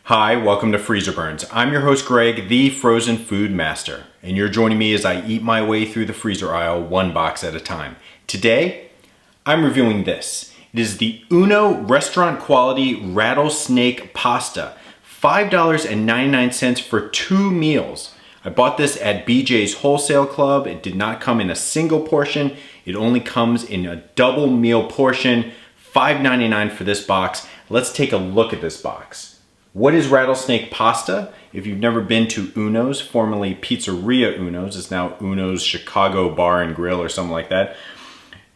Hi, welcome to Freezerburns. I'm your host Greg, the frozen food master, and you're joining me as I eat my way through the freezer aisle one box at a time. Today, I'm reviewing this. It is the Uno restaurant quality Rattlesnake pasta, $5.99 for 2 meals. I bought this at BJ's Wholesale Club. It did not come in a single portion. It only comes in a double meal portion, $5.99 for this box. Let's take a look at this box. What is Rattlesnake pasta? If you've never been to Uno's, formerly Pizzeria Uno's, it's now Uno's Chicago Bar and Grill or something like that.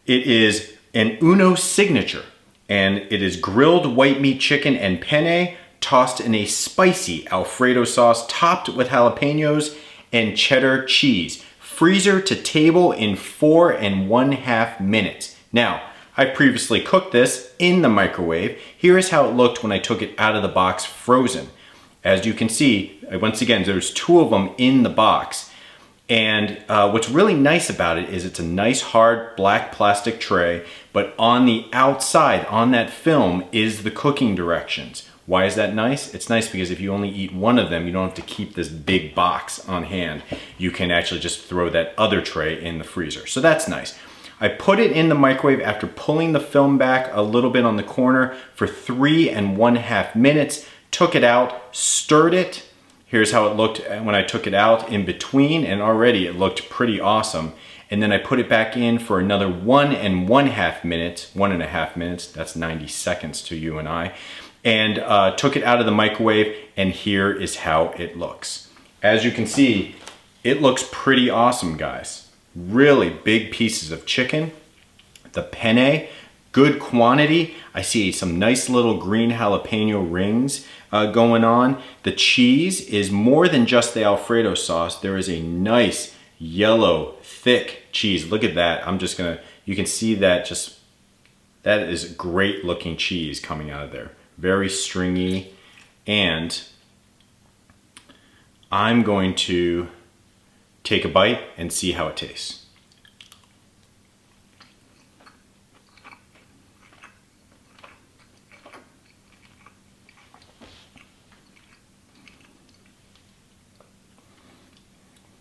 It is an Uno signature, and it is grilled white meat chicken and penne tossed in a spicy Alfredo sauce topped with jalapenos and cheddar cheese. Freezer to table in 4.5 minutes. Now, I previously cooked this in the microwave. Here is how it looked when I took it out of the box frozen. As you can see, once again, there's 2 of them in the box. And what's really nice about it is it's a nice hard black plastic tray, but on the outside, on that film, is the cooking directions. Why is that nice? It's nice because if you only eat one of them, you don't have to keep this big box on hand. You can actually just throw that other tray in the freezer. So that's nice. I put it in the microwave after pulling the film back a little bit on the corner for 3.5 minutes, took it out, stirred it. Here's how it looked when I took it out in between, and already it looked pretty awesome. And then I put it back in for another 1.5 minutes, that's 90 seconds to you and I, and took it out of the microwave, and here is how it looks. As you can see, it looks pretty awesome, guys. Really big pieces of chicken, the penne, good quantity. I see some nice little green jalapeno rings going on. The cheese is more than just the Alfredo sauce. There is a nice yellow, thick cheese. Look at that. You can see that that is great looking cheese coming out of there. Very stringy. And I'm going to take a bite and see how it tastes.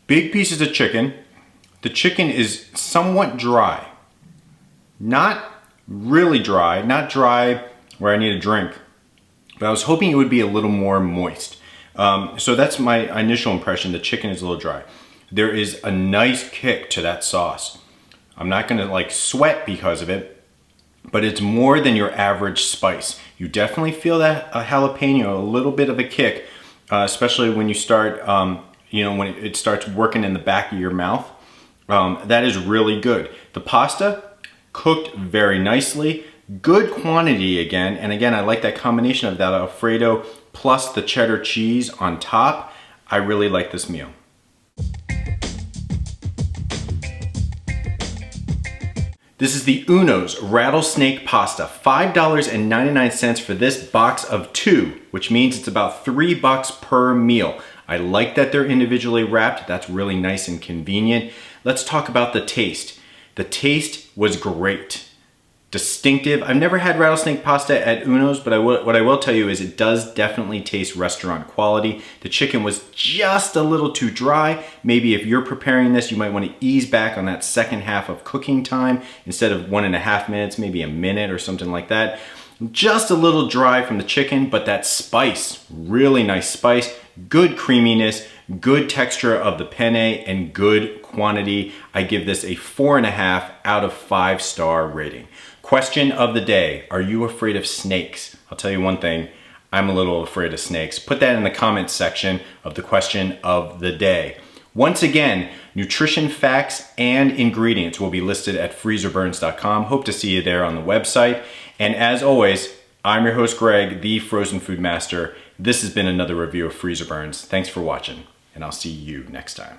Big pieces of chicken. The chicken is somewhat dry. Not really dry, not dry where I need a drink, but I was hoping it would be a little more moist. So that's my initial impression. The chicken is a little dry. There is a nice kick to that sauce. I'm not gonna like sweat because of it, but it's more than your average spice. You definitely feel that jalapeno, a little bit of a kick, especially when you start, when it starts working in the back of your mouth. That is really good. The pasta cooked very nicely, good quantity again, and again, I like that combination of that Alfredo plus the cheddar cheese on top. I really like this meal. This is the Uno's Rattlesnake pasta, $5.99 for this box of 2, which means it's about $3 per meal. I like that they're individually wrapped. That's really nice and convenient. Let's talk about the taste. The taste was great. Distinctive. I've never had rattlesnake pasta at Uno's, but what I will tell you is it does definitely taste restaurant quality. The chicken was just a little too dry. Maybe if you're preparing this, you might want to ease back on that second half of cooking time. Instead of 1.5 minutes, maybe a minute or something like that. Just a little dry from the chicken, but that spice, really nice spice, good creaminess, good texture of the penne, and good quantity. I give this a 4.5 out of 5-star rating. Question of the day, are you afraid of snakes? I'll tell you one thing, I'm a little afraid of snakes. Put that in the comments section of the question of the day. Once again, nutrition facts and ingredients will be listed at freezerburns.com. Hope to see you there on the website. And as always, I'm your host Greg, the frozen food master. This has been another review of Freezerburns. Thanks for watching, and I'll see you next time.